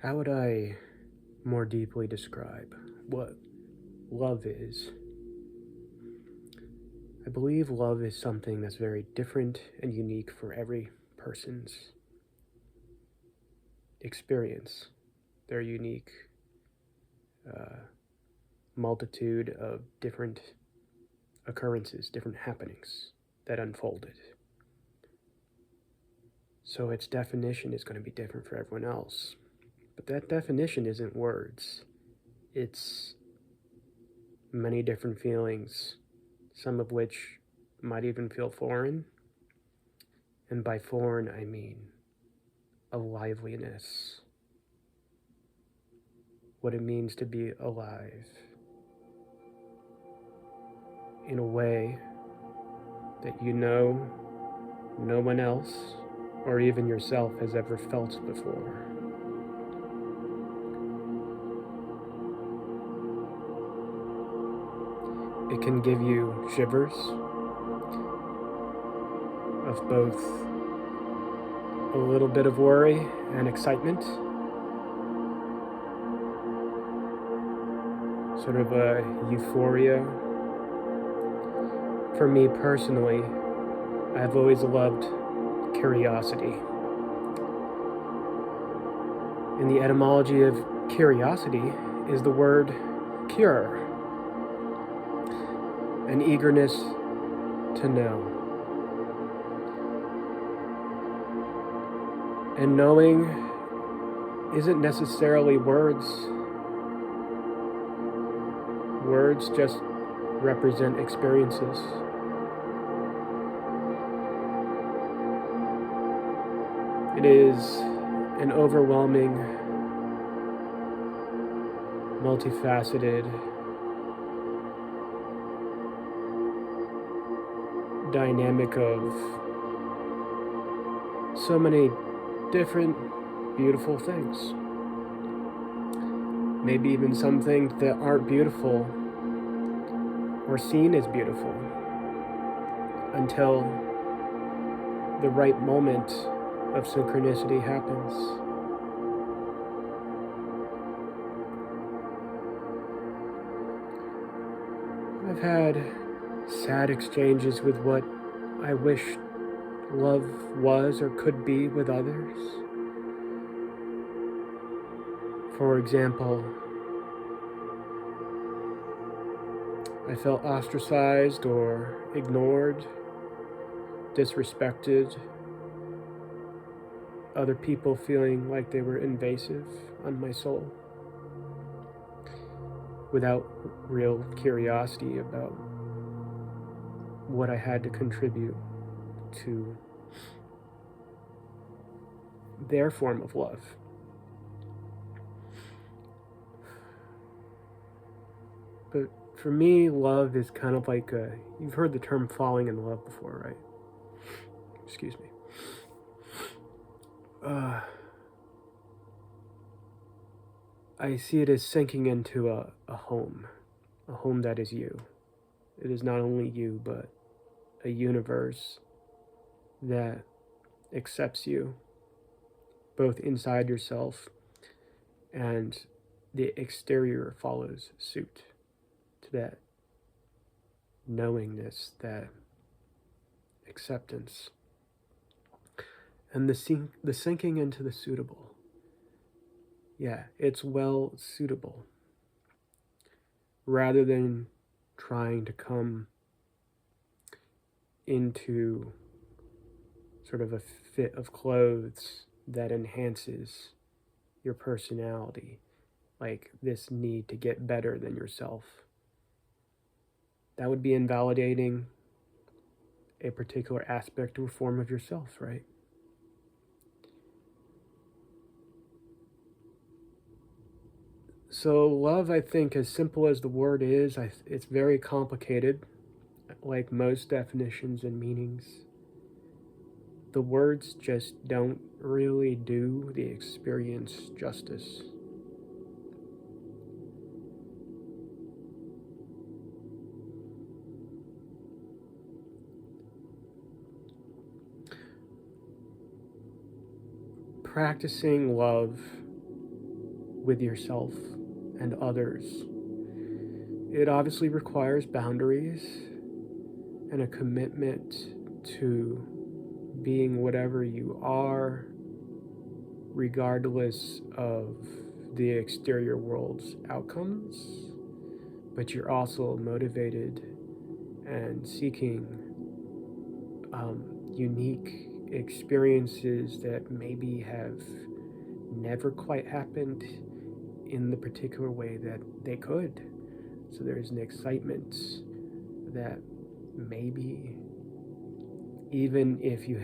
How would I more deeply describe what love is? I believe love is something that's very different and unique for every person's experience, their unique uh, multitude of different occurrences, different happenings that unfolded. So its definition is going to be different for everyone else. But that definition isn't words, it's many different feelings, some of which might even feel foreign. And by foreign, I mean a liveliness, what it means to be alive in a way that you know no one else or even yourself has ever felt before. It can give you shivers of both a little bit of worry and excitement, sort of a euphoria. For me personally, I've always loved curiosity. And the etymology of curiosity is the word cure, an eagerness to know. And knowing isn't necessarily words. Words just represent experiences. It is an overwhelming, multifaceted, dynamic of so many different beautiful things. Maybe even some things that aren't beautiful or seen as beautiful until the right moment of synchronicity happens. I've had sad exchanges with what I wish love was or could be with others. For example, I felt ostracized or ignored, disrespected, other people feeling like they were invasive on my soul, without real curiosity about what I had to contribute to their form of love. But for me, love is kind of like you've heard the term falling in love before, right? Excuse me. I see it as sinking into a home that is you. It is not only you, but a universe that accepts you, both inside yourself and the exterior follows suit to that knowingness, that acceptance, and the sinking into the suitable. Yeah, it's well suitable. Rather than trying to come into sort of a fit of clothes that enhances your personality, like this need to get better than yourself. That would be invalidating a particular aspect or form of yourself, right? So love, I think, as simple as the word is, it's very complicated, like most definitions and meanings. The words just don't really do the experience justice. Practicing love with yourself and others. It obviously requires boundaries and a commitment to being whatever you are, regardless of the exterior world's outcomes, but you're also motivated and seeking unique experiences that maybe have never quite happened in the particular way that they could. So there's an excitement that maybe even if you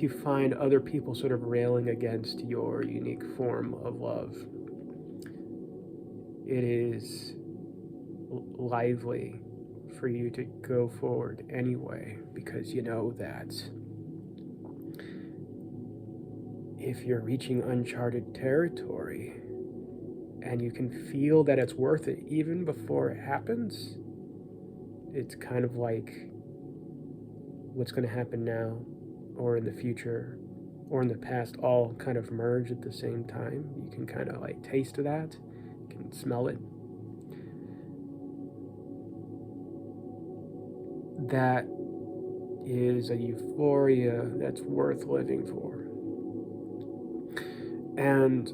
find other people sort of railing against your unique form of love, it is lively for you to go forward anyway, because you know that if you're reaching uncharted territory and you can feel that it's worth it even before it happens, it's kind of like what's going to happen now or in the future or in the past all kind of merge at the same time. You can kind of like taste that, you can smell it. That is a euphoria that's worth living for. And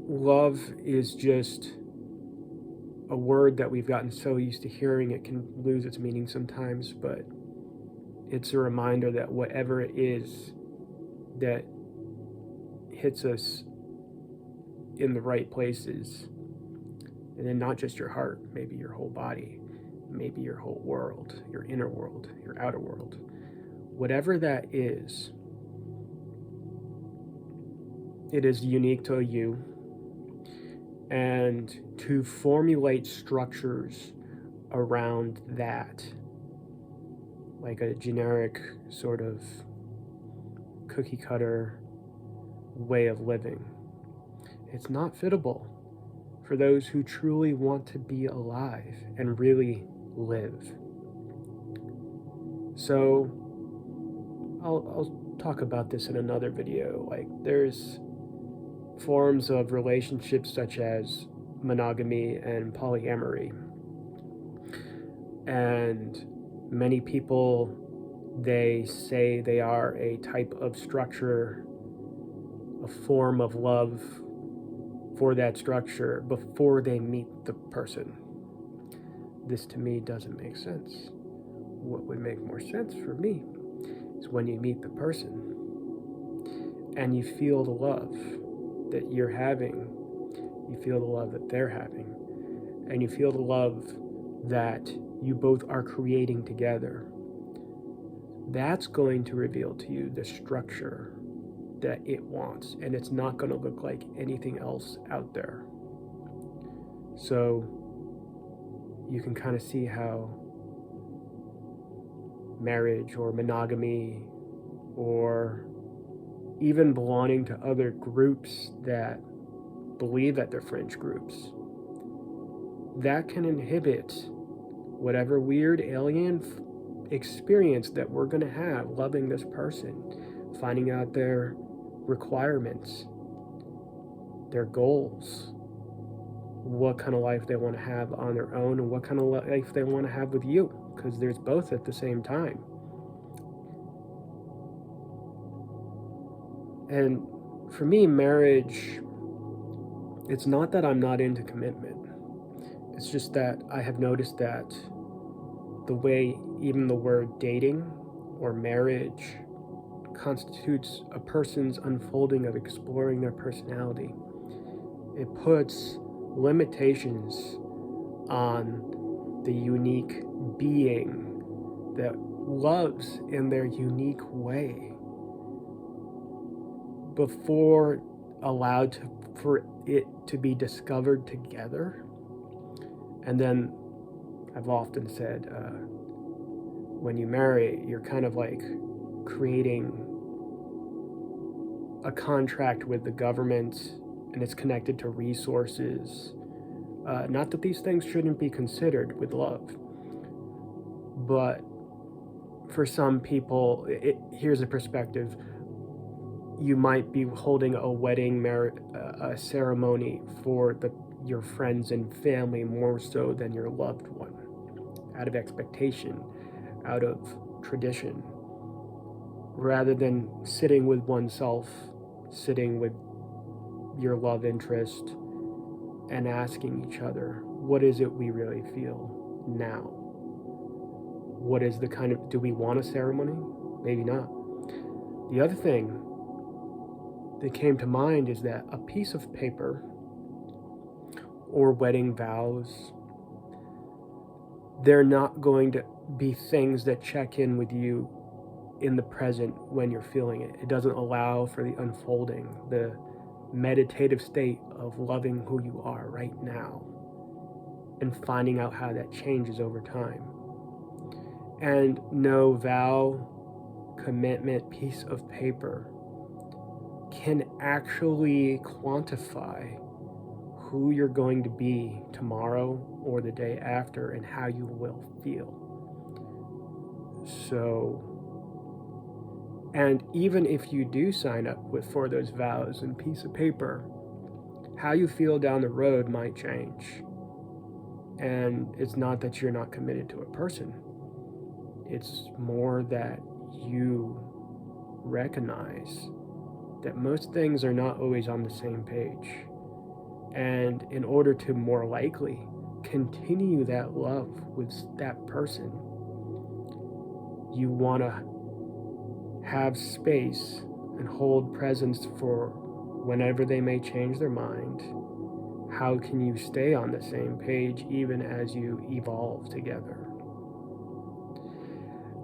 love is just a word that we've gotten so used to hearing it can lose its meaning sometimes, but it's a reminder that whatever it is that hits us in the right places, and then not just your heart, maybe your whole body, maybe your whole world, your inner world, your outer world, whatever that is, it is unique to you. And to formulate structures around that, like a generic sort of cookie cutter way of living, it's not fittable for those who truly want to be alive and really live. So I'll talk about this in another video. Like, there's forms of relationships such as monogamy and polyamory, and many people, they say they are a type of structure, a form of love for that structure before they meet the person. This to me doesn't make sense. What would make more sense for me is when you meet the person and you feel the love that you're having, you feel the love that they're having, and you feel the love that you both are creating together. That's going to reveal to you the structure that it wants, and it's not going to look like anything else out there. So you can kind of see how marriage or monogamy, or even belonging to other groups that believe that they're fringe groups, that can inhibit whatever weird alien experience that we're going to have loving this person, finding out their requirements, their goals, what kind of life they want to have on their own, and what kind of life they want to have with you, because there's both at the same time. And for me, marriage, it's not that I'm not into commitment. It's just that I have noticed that the way even the word dating or marriage constitutes a person's unfolding of exploring their personality, it puts limitations on the unique being that loves in their unique way before allowed for it to be discovered together. And then I've often said, when you marry, you're kind of like creating a contract with the government, and it's connected to resources. Not that these things shouldn't be considered with love, but for some people, here's a perspective. you might be holding a wedding a ceremony for your friends and family more so than your loved one, out of expectation, out of tradition, rather than sitting with oneself, sitting with your love interest, and asking each other, what is it we really feel now? What is do we want a ceremony? Maybe not. The other thing that came to mind is that a piece of paper or wedding vows, they're not going to be things that check in with you in the present when you're feeling it. It doesn't allow for the unfolding, the meditative state of loving who you are right now and finding out how that changes over time. And no vow, commitment, piece of paper can actually quantify who you're going to be tomorrow or the day after and how you will feel. So, and even if you do sign up for those vows and piece of paper, how you feel down the road might change. And it's not that you're not committed to a person. It's more that you recognize that most things are not always on the same page. And in order to more likely continue that love with that person, you want to have space and hold presence for whenever they may change their mind. How can you stay on the same page even as you evolve together?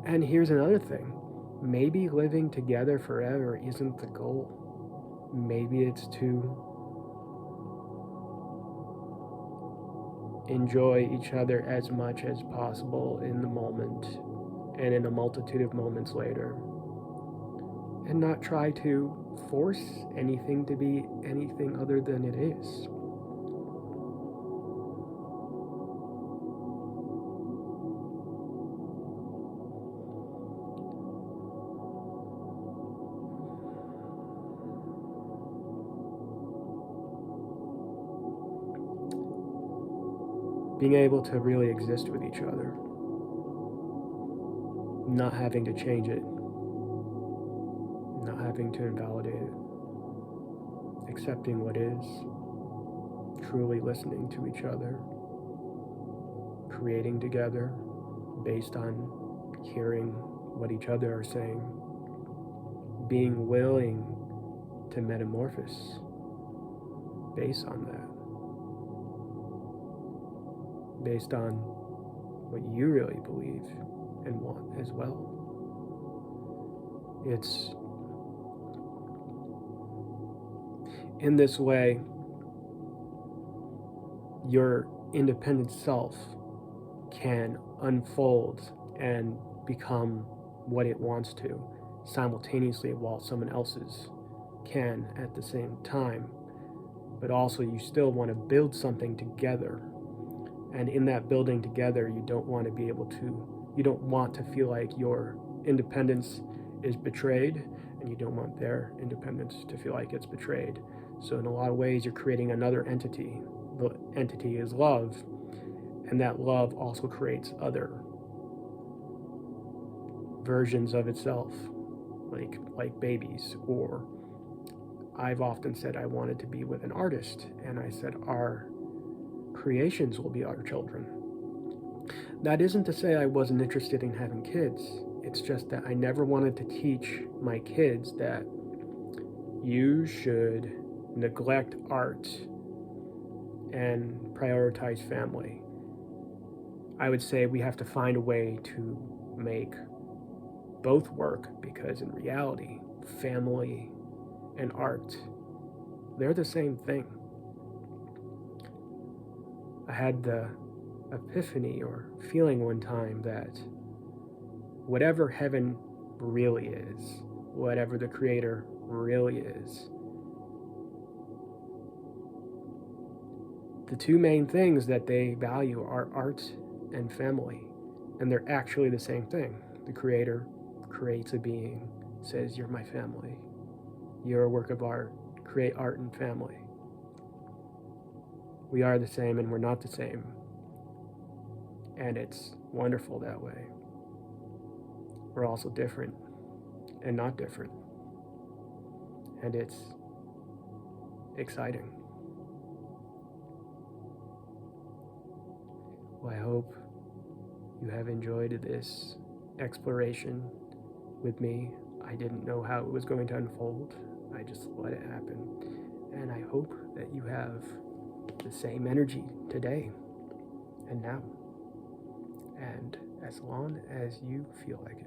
And here's another thing. Maybe living together forever isn't the goal. Maybe it's to enjoy each other as much as possible in the moment and in a multitude of moments later, and not try to force anything to be anything other than it is. Being able to really exist with each other, not having to change it, not having to invalidate it, accepting what is, truly listening to each other, creating together based on hearing what each other are saying, being willing to metamorphose based on that. Based on what you really believe and want as well. It's in this way, your independent self can unfold and become what it wants to simultaneously while someone else's can at the same time. But also you still want to build something together. And in that building together, you don't want to feel like your independence is betrayed, and you don't want their independence to feel like it's betrayed. So in a lot of ways, you're creating another entity. The entity is love, and that love also creates other versions of itself, like babies. Or I've often said I wanted to be with an artist, and I said our creations will be our children. That isn't to say I wasn't interested in having kids. It's just that I never wanted to teach my kids that you should neglect art and prioritize family. I would say we have to find a way to make both work, because in reality, family and art, they're the same thing. I had the epiphany or feeling one time that whatever heaven really is, whatever the Creator really is, the two main things that they value are art and family, and they're actually the same thing. The Creator creates a being, says, "You're my family." You're a work of art. Create art in family. We are the same and we're not the same. And it's wonderful that way. We're also different and not different. And it's exciting. Well, I hope you have enjoyed this exploration with me. I didn't know how it was going to unfold. I just let it happen. And I hope that you have the same energy today and now. And as long as you feel like it.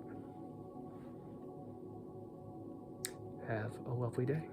Have a lovely day.